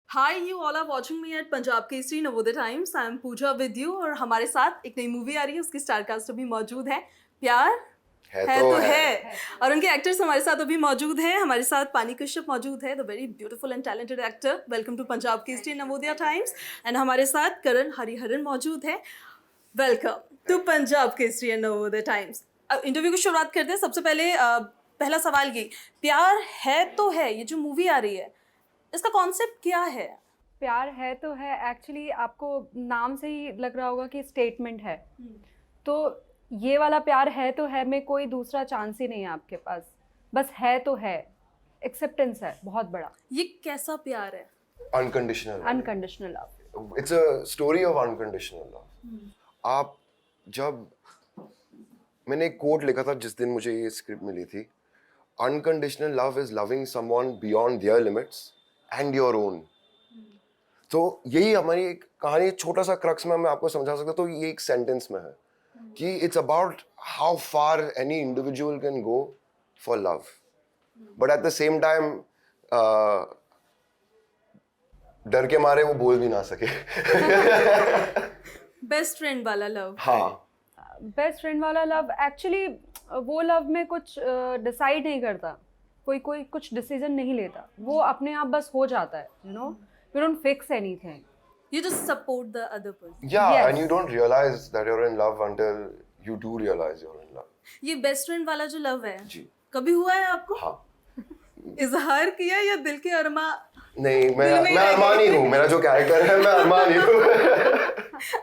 Hi, you all are watching me at Punjab Kesari Navodaya Times. I am Pooja with you और हमारे साथ एक नई मूवी आ रही है, उसकी स्टारकास्ट अभी मौजूद है. प्यार है तो है. और उनके एक्टर्स हमारे साथ अभी मौजूद हैं. हमारे साथ पानी कश्यप मौजूद है, the very beautiful and talented actor. Welcome to Punjab Kesari Navodaya Times. And हमारे साथ करण हरिहरन मौजूद है. Welcome to Punjab Kesari and Navodaya Times. अब इंटरव्यू की शुरुआत करते हैं. सबसे पहले पहला सवाल ये, प्यार है तो है, ये जो मूवी आ रही है, इसका कॉन्सेप्ट क्या है? प्यार है तो है एक्चुअली आपको नाम से ही लग रहा होगा कि स्टेटमेंट है. तो ये वाला प्यार है तो है में कोई दूसरा चांस ही नहीं है आपके पास. बस है तो है, एक्सेप्टेंस है बहुत बड़ा. ये कैसा प्यार है? Unconditional love. It's a story of unconditional love. आप जब मैंने एक कोट लिखा था जिस दिन मुझे ये स्क्रिप्ट मिली थी, unconditional love is loving someone beyond their limits and your own. तो यही हमारी एक कहानी, छोटा सा क्रक्स में मैं आपको समझा सकता हूँ. तो ये एक सेंटेंस में है कि it's about how far any individual can go for love, but at the same time डर के मारे वो बोल भी ना सके. बेस्ट फ्रेंड वाला लव. हाँ, बेस्ट फ्रेंड वाला लव एक्चुअली वो लव में कुछ डिसाइड नहीं करता. कोई कोई कुछ डिसीजन नहीं लेता. वो अपने आप बस हो जाता है. You don't fix anything. You just support the other person. yeah, Yes. and you don't realize that you're in love until you do realize you're in love. ये बेस्ट फ्रेंड वाला जो लव है, जी. कभी हुआ है आपको? हाँ. इजहार किया या दिल के अरमा? नहीं, दिल में मैं अरमान ही हूँ. मेरा जो कैरेक्टर है मैं अरमान ही हूँ.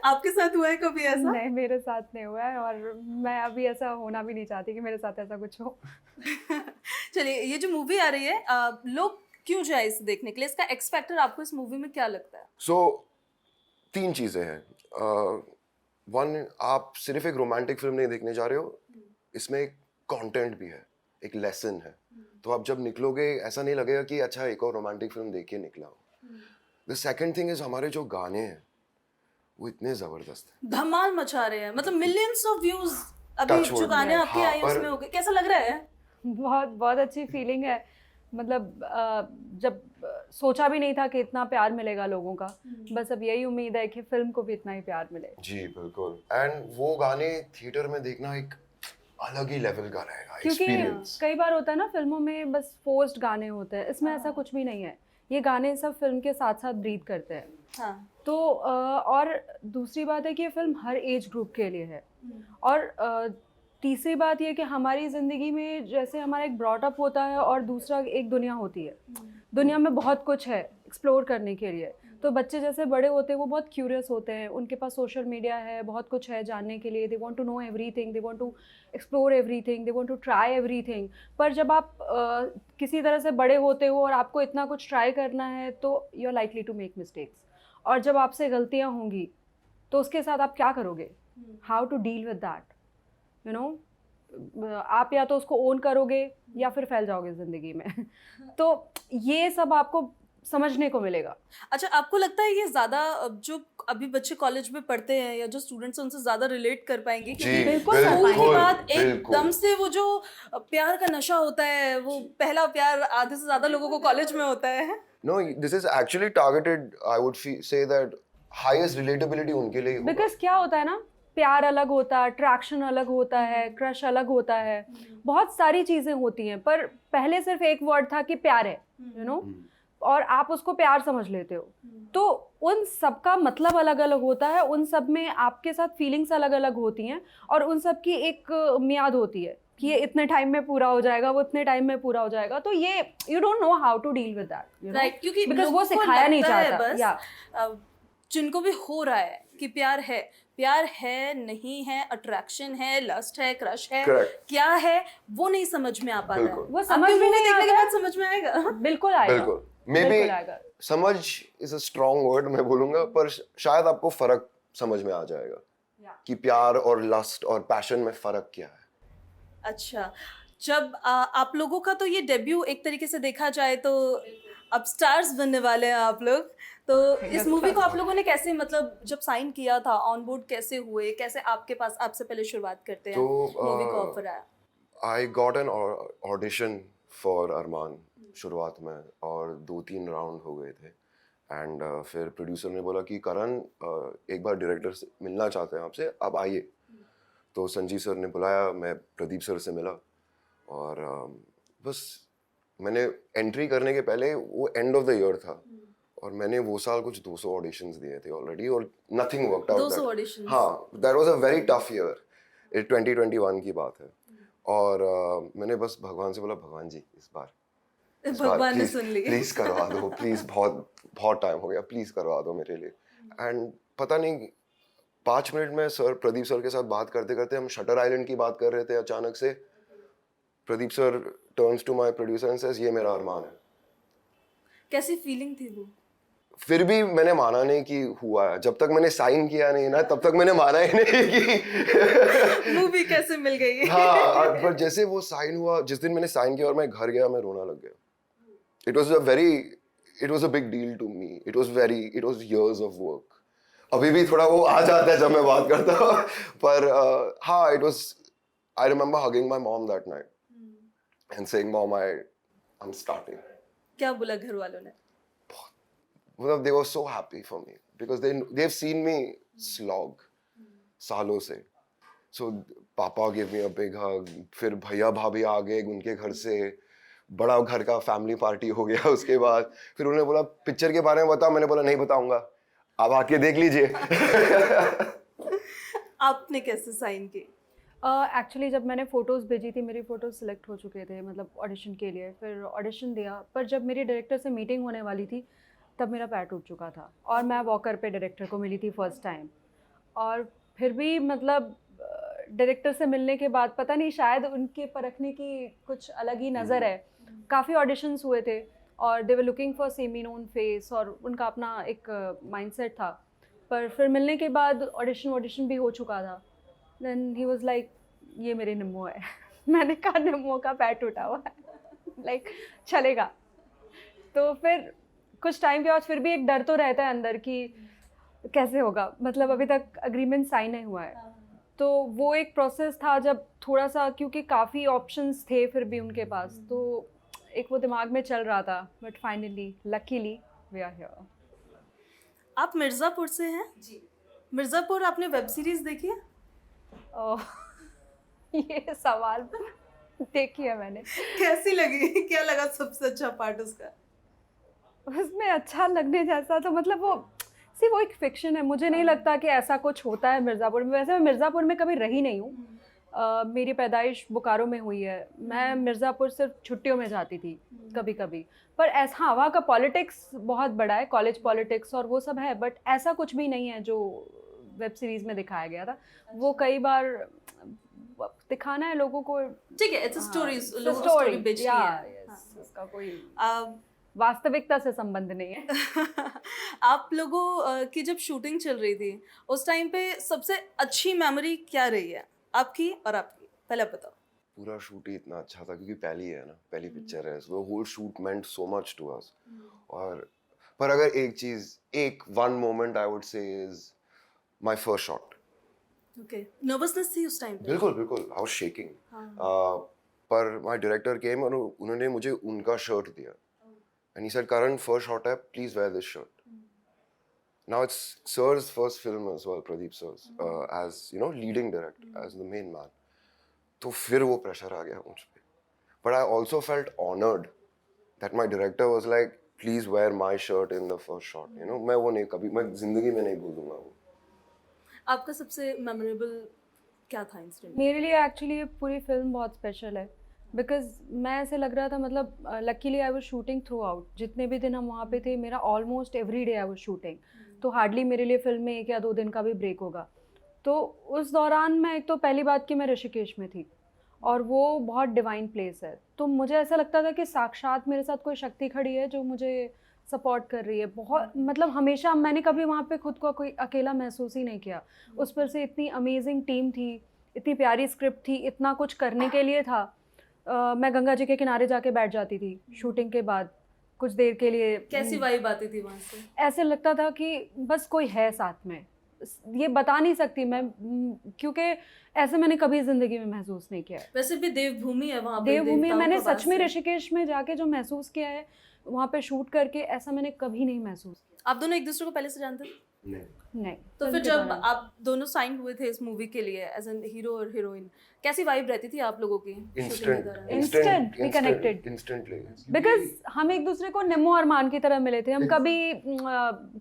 आपके साथ हुआ है कभी ऐसा? नहीं, मेरे साथ नहीं हुआ है और मैं अभी ऐसा होना भी नहीं चाहती कि मेरे साथ ऐसा कुछ हो. चलिए, ये जो मूवी आ रही है, लोग क्यों जाए इसे देखने के लिए? इसका एक्स फैक्टर आपको इस मूवी में क्या लगता है? So, 3 चीज़ें हैं. वन, आप सिर्फ एक रोमांटिक फिल्म नहीं देखने जा रहे हो, इसमें एक कंटेंट भी है, एक लेसन है. तो आप जब निकलोगे ऐसा नहीं लगेगा कि अच्छा एक और रोमांटिक फिल्म देख के निकला हो. द सेकंड थिंग इज, हमारे जो गाने हैं वो इतने ज़बरदस्त हैं. धमाल मचा रहे हैं, मतलब मिलियंस ऑफ व्यूज अभी Touch जो wood. गाने आपके हाँ, आए पर- उसमें हो गए. कैसा लग रहा है? बहुत बहुत अच्छी फीलिंग है. मतलब जब सोचा भी नहीं था कि इतना प्यार मिलेगा लोगों का. बस अब यही उम्मीद है कि फिल्म को भी इतना ही प्यार मिले. जी बिल्कुल. एंड वो गाने थिएटर में देखना एक अलग ही लेवल का रहेगा क्योंकि एक्सपीरियंस. कई बार होता है ना फिल्मों में बस फोर्स्ड गाने होते हैं. इसमें ऐसा कुछ भी नहीं है. ये गाने सब फिल्म के साथ साथ ब्रीथ करते हैं. हाँ. तो और दूसरी बात है कि ये फिल्म हर एज ग्रुप के लिए है. और तीसरी बात ये कि हमारी ज़िंदगी में जैसे हमारा एक ब्रॉटअप होता है और दूसरा एक दुनिया होती है. दुनिया में बहुत कुछ है एक्सप्लोर करने के लिए. तो बच्चे जैसे बड़े होते हैं वो बहुत क्यूरियस होते हैं. उनके पास सोशल मीडिया है, बहुत कुछ है जानने के लिए. They want to know everything, they want to explore everything, they want to try everything. पर जब आप किसी तरह से बड़े होते हो और आपको इतना कुछ ट्राई करना है तो you are likely to make mistakes. और जब आपसे गलतियाँ होंगी तो उसके साथ आप क्या करोगे? How to deal with that, you know. आप या तो उसको ओन करोगे या फिर फैल जाओगे ज़िंदगी में. तो ये सब आपको समझने को मिलेगा. अच्छा, आपको लगता है ये ज्यादा जो अभी बच्चे कॉलेज में पढ़ते हैं या जो स्टूडेंट्स हैं उनसे ज्यादा रिलेट कर पाएंगे? जी बिल्कुल स्कूल के बाद बिल्कुल. एकदम से वो जो प्यार का नशा होता है, वो पहला प्यार आधे से ज्यादा लोगों को कॉलेज में होता है. No, this is actually targeted. I would say that highest relatability उनके लिए होगा. बिकॉज क्या होता है ना, प्यार अलग होता है, अट्रैक्शन अलग होता है, क्रश अलग होता है, बहुत सारी चीज़ें होती हैं. पर पहले सिर्फ एक वर्ड था कि प्यार है, यू नो, और आप उसको प्यार समझ लेते हो. तो उन सब का मतलब अलग अलग होता है. उन सब में आपके साथ फीलिंग्स अलग अलग होती हैं और उन सब की एक मियाद होती है कि ये इतने टाइम में पूरा हो जाएगा, वो इतने टाइम में पूरा हो जाएगा. तो ये you don't know how to deal with that, right, क्योंकि बिकॉज लोगों वो को सिखाया नहीं लगता है जाता. बस, या जिनको भी हो रहा है कि प्यार है नहीं है, अट्रैक्शन है, लस्ट है, क्रश है, Correct. क्या है वो नहीं समझ में आ पाता है. बिल्कुल. वो समझ आपकी में movie नहीं देखने के आता. बाद समझ में आएगा. बिल्कुल आएगा. बिल्कुल. Maybe बिल्कुल आएगा. समझ is a strong word मैं बोलूँगा, पर शायद आपको फर्क समझ में आ जाएगा कि प्यार और लस्ट और पैशन में फर्क क्या है. अच्छा, जब आप लोगों का तो ये डेब्यू एक तरीके से देखा जाए तो अब स्टार्स बनने वाले हैं आप लोग. तो इस मूवी को आप लोगों ने कैसे, मतलब जब साइन किया था, ऑन बोर्ड कैसे हुए, कैसे आपके पास, आपसे पहले शुरुआत करते हैं, मूवी को ऑफर आया? I got an audition for अरमान शुरुआत में और 2-3 राउंड हो गए थे. एंड फिर प्रोड्यूसर ने बोला कि करण एक बार डायरेक्टर से मिलना चाहते हैं आपसे, आप आइए। तो संजीव सर ने बुलाया, मैं प्रदीप सर से मिला और बस मैंने एंट्री करने के पहले, वो एंड ऑफ द ईयर था और मैंने वो साल कुछ 200 ऑडिशंस दिए थे ऑलरेडी और नथिंग वर्कड आउट। 200 ऑडिशंस? हाँ, that was a very tough year. ये 2021 की बात है और मैंने बस भगवान से बोला, भगवान जी इस बार भगवान ने सुन ली। प्लीज करवा दो, प्लीज, बहुत बहुत टाइम हो गया, प्लीज करवा दो मेरे लिए। एंड पता नहीं 5 मिनट में सर, प्रदीप सर के साथ बात करते करते हम शटर आइलैंड की बात कर रहे थे, अचानक से Pradeep sir turns to my producer and says ये मेरा अरमान है। कैसी फीलिंग थी वो? फिर भी मैंने माना नहीं कि हुआ है, जब तक मैंने साइन किया नहीं ना तब तक मैंने माना ही नहीं कि मूवी कैसे मिल गई। हाँ, पर जैसे वो साइन हुआ, जिस दिन मैंने साइन किया और मैं घर गया, मैं रोना लग गया। It was a big deal to me. It was years of work। अभी भी थोड़ा वो आ जाता है जब मैं बात करता हूँ, पर हाँ, I remember hugging my mom that night and saying, Mom, I'm starting. क्या बोला घर वालों ने? मतलब they were so happy for me because they've seen me slog सालों से। So पापा gave me a big hug, फिर भैया भाभी आ गए उनके घर से, बड़ा घर का फैमिली पार्टी हो गया। उसके बाद फिर उन्होंने बोला पिक्चर के बारे में बता, मैंने बोला नहीं बताऊंगा, आप आके देख लीजिए। आपने कैसे साइन की? एक्चुअली जब मैंने फ़ोटोज़ भेजी थी, मेरी फ़ोटोज़ सिलेक्ट हो चुके थे मतलब ऑडिशन के लिए, फिर ऑडिशन दिया, पर जब मेरी डायरेक्टर से मीटिंग होने वाली थी तब मेरा पैर टूट चुका था और मैं वॉकर पे डायरेक्टर को मिली थी फर्स्ट टाइम। और फिर भी मतलब डायरेक्टर से मिलने के बाद पता नहीं, शायद उनके परखने की कुछ अलग ही नज़र है। काफ़ी ऑडिशंस हुए थे और they were looking for semi known face और उनका अपना एक माइंडसेट था, पर फिर मिलने के बाद ऑडिशन भी हो चुका था। देन ही वाज लाइक ये मेरे निम्मो है। मैंने कहा निम्मो का पैर टूटा हुआ है, लाइक चलेगा। तो फिर कुछ टाइम के बाद फिर भी एक डर तो रहता है अंदर कि कैसे होगा, मतलब अभी तक अग्रीमेंट साइन नहीं हुआ है। तो वो एक प्रोसेस था जब थोड़ा सा, क्योंकि काफ़ी ऑप्शंस थे फिर भी उनके पास, तो एक वो दिमाग में चल रहा था, but finally luckily we are here. आप मिर्ज़ापुर से हैं? जी। मिर्ज़ापुर आपने वेब सीरीज़ देखी है? ओह, ये सवाल देखी है मैंने। कैसी लगी? क्या लगा सबसे अच्छा पार्ट उसका? उसमें अच्छा लगने जैसा तो मतलब वो एक फिक्शन है। मुझे नहीं लगता कि ऐसा कुछ होता है मिर्ज़ापुर में। वैसे मैं मिर्ज़ापुर में कभी रही नहीं हूँ। मेरी पैदाइश बोकारो में हुई है। मैं मिर्ज़ापुर सिर्फ छुट्टियों में जाती थी कभी कभी, पर ऐसा हाँ, वहाँ का पॉलिटिक्स बहुत बड़ा है, कॉलेज पॉलिटिक्स और वो सब है, बट ऐसा कुछ भी नहीं है जो वेब सीरीज़ में दिखाया गया था। वो कई बार दिखाना है लोगों को। ठीक है, इट्स अ स्टोरी, स्टोरी बेच दी है। उसका कोई अब वास्तविकता से संबंध नहीं है। आप लोगों की जब शूटिंग चल रही थी उस टाइम पे सबसे अच्छी मेमोरी क्या रही है आपकी और आपकी? पहले बताओ। पूरा शूट ही इतना अच्छा था क्योंकि पहली है ना, पहली पिक्चर है, so whole shoot meant so much to us. और पर अगर एक one moment I would say is my first shot. Okay, nervousness थी उस टाइम पे? बिल्कुल बिल्कुल, आई वाज शेकिंग। पर माय डायरेक्टर केम और उन्होंने मुझे उनका शर्ट दिया and he said Karan, first shot है, please wear this shirt. Now it's Sir's first film as well, Pradeep Sir's, as you know, leading director, as the main man. तो फिर वो pressure आ गया मुझ पे. But I also felt honored that my director was like, please wear my shirt in the first shot. You know, मैं वो नहीं, कभी मैं जिंदगी में नहीं भूलूंगा वो. आपका सबसे मेमोरेबल क्या था इंसिडेंट? मेरे लिए एक्चुअली ये पूरी फिल्म बहुत स्पेशल है, बिकॉज मैं ऐसे लग रहा था, मतलब luckily I was shooting through out. जितने भी दिन हम वहाँ पे थे, मेरा almost every day I was shooting, तो हार्डली मेरे लिए फिल्म में 1 या 2 दिन का भी ब्रेक होगा। तो उस दौरान मैं, एक तो पहली बात कि मैं ऋषिकेश में थी और वो बहुत डिवाइन प्लेस है, तो मुझे ऐसा लगता था कि साक्षात मेरे साथ कोई शक्ति खड़ी है जो मुझे सपोर्ट कर रही है। बहुत मतलब हमेशा मैंने कभी वहाँ पे खुद को कोई अकेला महसूस ही नहीं किया। उस पर से इतनी अमेजिंग टीम थी, इतनी प्यारी स्क्रिप्ट थी, इतना कुछ करने के लिए था। मैं गंगा जी के किनारे जाके बैठ जाती थी शूटिंग के बाद कुछ देर के लिए। कैसी वाइब आती थी वहाँ से? ऐसे लगता था कि बस कोई है साथ में, ये बता नहीं सकती मैं, क्योंकि ऐसे मैंने कभी ज़िंदगी में महसूस नहीं किया है। वैसे भी देवभूमि है वहाँ पे, देवभूमि मैंने का सच में वास है। ऋषिकेश में जाके जो महसूस किया है वहाँ पे शूट करके, ऐसा मैंने कभी नहीं महसूस किया। आप दोनों एक दूसरे को पहले से जानते थे? नहीं। तो फिल्म फिर के जब दौरान। आप दोनों साइन हुए थे इस मूवी के लिए एज एन हीरो और हीरोइन, कैसी वाइब रहती थी आप लोगों की shooting के दौरान? Instant, we connected. instantly. Because हम एक दूसरे को निम्मो और मान की तरह मिले थे, हम कभी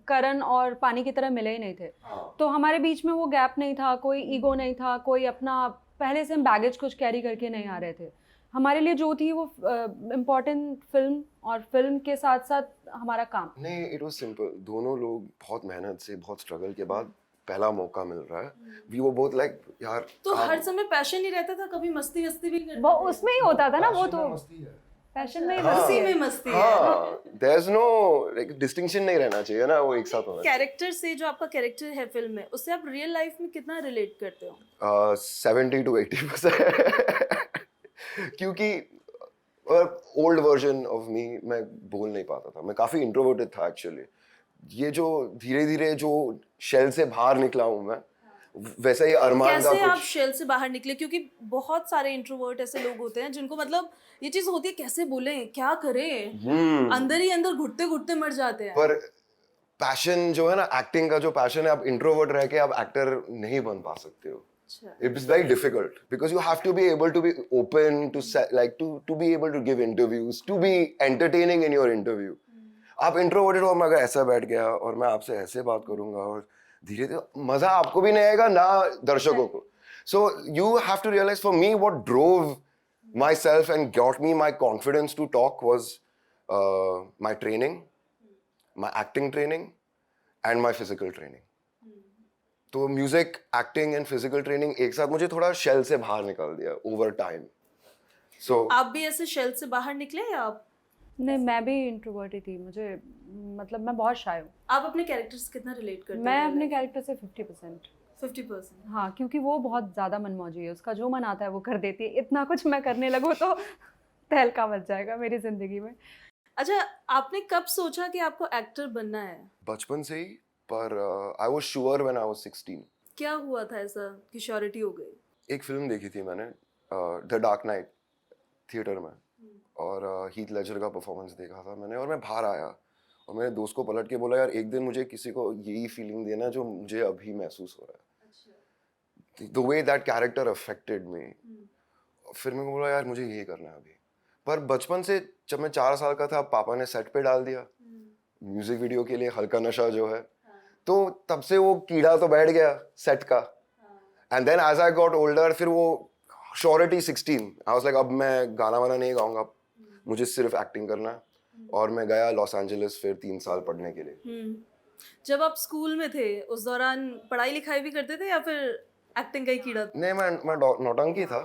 करण और पानी की तरह मिले ही नहीं थे। तो हमारे बीच में वो गैप नहीं था, कोई ईगो नहीं था, कोई अपना पहले से हम बैगेज कुछ कैरी करके नहीं आ रहे थे। हमारे लिए जो थी वो इम्पोर्टेंट फिल्म और फिल्म के साथ साथ हमारा काम। नहीं, इट वाज सिंपल। दोनों लोग बहुत मेहनत से, बहुत स्ट्रगल के बाद पहला मौका मिल रहा है। वी वर बोथ लाइक यार। तो हर समय पैशन ही रहता था, कभी मस्ती वस्ती भी करते वो थे? उसमें ही होता था ना, वो तो फैशन में ही मस्ती उसी है। में मस्ती है। हाँ, there's no like डिस्टिंक्शन नहीं रहना चाहिए ना, वो एक साथ होना चाहिए। कैरेक्टर से, जो आपका कैरेक्टर है फिल्म में, उससे आप रियल लाइफ में कितना रिलेट करते हो? 70 to 80%। क्योंकि ओल्ड वर्जन ऑफ मी मैं बोल नहीं पाता था, मैं काफी इंट्रोवर्टेड था एक्चुअली। ये जो धीरे धीरे जो शेल से बाहर निकला हूँ मैं, वैसे ही अरमान का कैसे आप कुछ। शेल से बाहर निकले? क्योंकि बहुत सारे इंट्रोवर्ट ऐसे लोग होते हैं जिनको मतलब ये चीज होती है, कैसे बोलें, क्या करें, अंदर ही अंदर घुटते घुटते मर जाते हैं। पर पैशन जो है ना, एक्टिंग का जो पैशन है, आप इंट्रोवर्ट रह के आप एक्टर नहीं बन पा सकते हो। It's very difficult because you have to be able to be open to to be able to give interviews, to be entertaining in your interview. आप इंट्रोवर्टेड हो, मैं अगर ऐसा बैठ गया और मैं आपसे ऐसे बात करूंगा और धीरे धीरे मजा आपको भी नहीं आएगा ना दर्शकों को। So you have to realize, for me, what drove myself and got me my confidence to talk was my training, my acting training, and my physical training. तो music, acting and physical training एक साथ मुझे थोड़ा shell से बाहर निकाल दिया over time. सो आप भी ऐसे शेल से बाहर निकले या आप? नहीं, मैं भी इंट्रोवर्ट ही थी। मुझे मतलब मैं बहुत शाय हूँ। आप अपने कैरेक्टर से कितना रिलेट करते मैं हैं? अपने कैरेक्टर से 50%। 50%। हाँ, क्योंकि वो बहुत ज़्यादा मनमौजी है, उसका जो मन आता है वो कर देती है। इतना कुछ मैं करने लगूँ तो तहलका मच जाएगा मेरी ज़िंदगी में। अच्छा, आपने कब सोचा कि आपको एक्टर बनना है? बचपन से ही, पर I was sure when I was 16। क्या हुआ था ऐसा कि श्योरिटी हो गई? एक फिल्म देखी थी मैंने, द डार्क नाइट, थिएटर में, और हीथ लेजर का परफॉर्मेंस देखा था मैंने, और मैं बाहर आया और मेरे दोस्त को पलट के बोला, यार एक दिन मुझे किसी को यही फीलिंग देना जो मुझे अभी महसूस हो रहा है। The way that character affected me. फिर मैं बोला, यार मुझे यही करना है अभी। पर बचपन से जब मैं 4 साल का था, पापा ने सेट पे डाल दिया म्यूजिक वीडियो के लिए, हल्का नशा जो है, तो तब से वो कीड़ा तो बैठ गया सेट का। And then as I got older, फिर वो श्योरिटी 16, आई वाज लाइक अब मैं गाना वाना नहीं गाऊंगा, मुझे सिर्फ एक्टिंग करना है। और मैं गया लॉस एंजलिस फिर 3 साल पढ़ने के लिए। जब आप स्कूल में थे उस दौरान पढ़ाई लिखाई भी करते थे या फिर एक्टिंग का ही कीड़ा? नहीं, मैं नौटंकी था।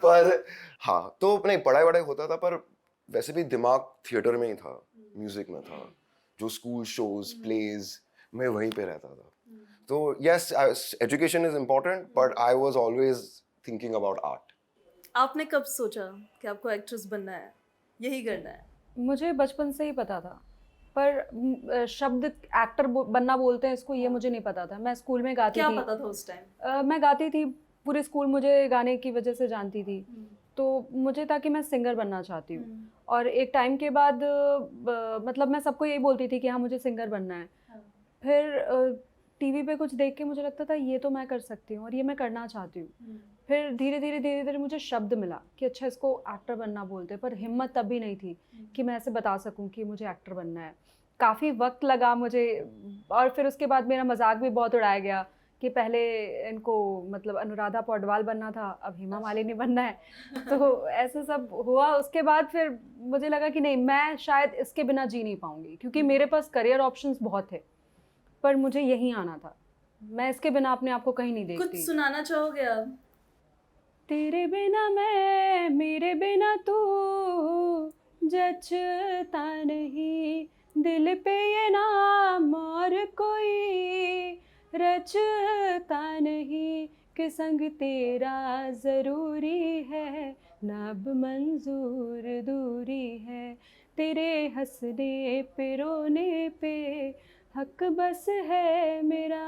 पर हाँ, तो नहीं, पढ़ाई वढ़ाई होता था, पर वैसे भी दिमाग थिएटर में ही था, म्यूजिक में था। जो स्कूल शोज, प्लेज में वहीं पे रहता था। तो yes, education is important, but I was always thinking about art. आपने कब सोचा कि आपको एक्ट्रेस बनना है, यही करना है? मुझे बचपन से ही पता था, पर शब्द एक्टर बनना बोलते हैं इसको, ये मुझे नहीं पता था। मैं स्कूल में गाती क्या थी। पता था उस टाइम? मैं गाती थी, पूरे स्कूल मुझे गाने की वजह से जानती थी। तो मुझे था कि मैं सिंगर बनना चाहती हूँ। और एक टाइम के बाद मतलब मैं सबको यही बोलती थी कि हाँ मुझे सिंगर बनना है। फिर टीवी पे कुछ देख के मुझे लगता था ये तो मैं कर सकती हूँ और ये मैं करना चाहती हूँ। फिर धीरे धीरे मुझे शब्द मिला कि अच्छा इसको एक्टर बनना बोलते हैं, पर हिम्मत तब भी नहीं थी कि मैं ऐसे बता सकूँ कि मुझे एक्टर बनना है। काफ़ी वक्त लगा मुझे, और फिर उसके बाद मेरा मजाक भी बहुत उड़ाया गया कि पहले इनको मतलब अनुराधा पौडवाल बनना था, अब हेमा मालिनी बनना है। तो ऐसे सब हुआ। उसके बाद फिर मुझे लगा कि नहीं, मैं शायद इसके बिना जी नहीं पाऊंगी, क्योंकि मेरे पास करियर ऑप्शंस बहुत थे, पर मुझे यहीं आना था। मैं इसके बिना अपने आप को कहीं नहीं देखती। कुछ सुनाना चाहोगे आप? तेरे बिना मैं, मेरे बिना तू, जचता नहीं, दिल पे ये नाम और कोई रचता नहीं, कि संग तेरा ज़रूरी है, ना अब मंजूर दूरी है, तेरे हंसने पे रोने पे हक बस है मेरा,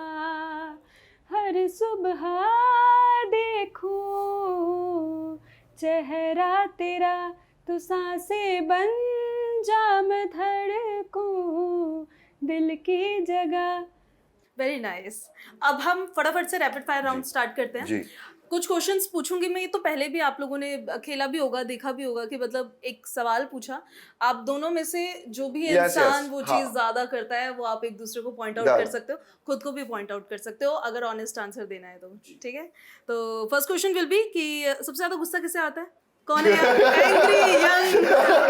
हर सुबह देखूं चेहरा तेरा, तो सांसें बन जा मैं धड़कूं, दिल की जगह। Very nice. अब हम फटाफट से रैपिड फायर राउंड स्टार्ट करते हैं। जी। कुछ क्वेश्चंस पूछूंगी मैं, ये तो पहले भी आप लोगों ने खेला भी होगा, देखा भी होगा कि मतलब एक सवाल पूछा, आप दोनों में से जो भी Yes, इंसान yes, वो हाँ। चीज ज्यादा करता है वो आप एक दूसरे को पॉइंट आउट Done. कर सकते हो, खुद को भी पॉइंट आउट कर सकते हो अगर ऑनेस्ट आंसर देना है तो, ठीक है? तो फर्स्ट क्वेश्चन विल बी कि सबसे ज्यादा गुस्सा किसे आता है? कौन है एंग्री यंग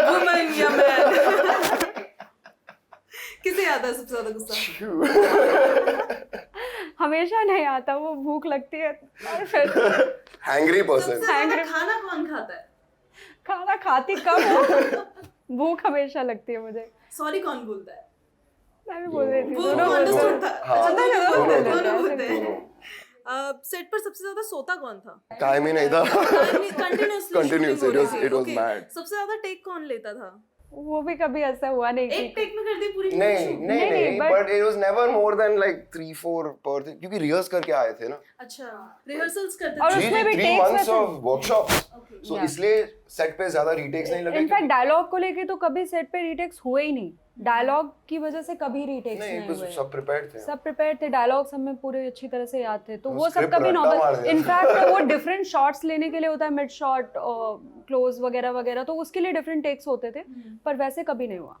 वुमन या मैन? किसे आता है सबसे ज्यादा गुस्सा? हमेशा नहीं आता, वो भूख लगती है और फिर हैंग्री सबसे पर्सन। ज्यादा खाना कौन खाता है? खाना खाती कम हूँ, भूख हमेशा लगती है मुझे। सॉरी कौन बोलता है? मैं भी बोल रही थी, वो दोनों बोलते अंडरस्टूड हैं। था। हाँ। अच्छा, दोनों बोलते हैं, दोनों ऐसे बोलते हैं। दोनों। सेट पर सबसे ज्यादा सोता कौन था? टाइम ही नहीं था। Continuously Continuous, it was mad. सबसे ज्यादा टेक कौन लेता था? वो भी कभी ऐसा हुआ नहीं एक टेक में कर दी पूरी नहीं shoot? नहीं नहीं, but- but it was never more than like 3-4 per thing, क्योंकि रिहर्स करके आए थे ना। अच्छा, रिहर्सल्स करते और थे। जी उसमें भी 3 takes months वैसे- of workshops, so Yeah. इसलिए सेट पे ज्यादा रीटेक्स नहीं लगे। इनफैक्ट डायलॉग को लेके तो कभी सेट पे रीटेक्स हुए ही नहीं, डायलॉग की वजह से कभी रीटेक्स नहीं, नहीं कुछ हुए। सब प्रिपेयर्ड थे। सब प्रिपेयर थे, डायलॉग्स हमें पूरे अच्छी तरह से याद थे, तो तो वो सब script कभी रट्टा मार नॉर्मल। दिया। इनफैक्ट वो डिफरेंट शॉट्स लेने के लिए होता है, मिड शॉट और क्लोज वगैरह वगैरह, तो उसके लिए डिफरेंट टेक्स होते थे, पर वैसे कभी नहीं हुआ।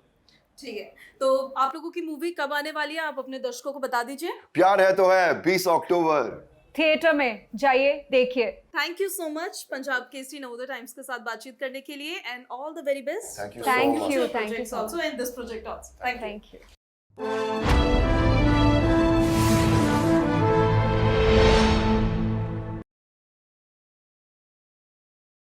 ठीक है, तो आप लोगों की मूवी कब आने वाली है, आप अपने दर्शकों को बता दीजिए। प्यार है तो है 20 अक्टूबर। थिएटर में जाइए, देखिए। Thank you so much Punjab Kesari Navodaya times के साथ बातचीत करने के लिए, and all the very best. Thank you Thank so much. you. Projects so also in this project also. Thank you. Thank you.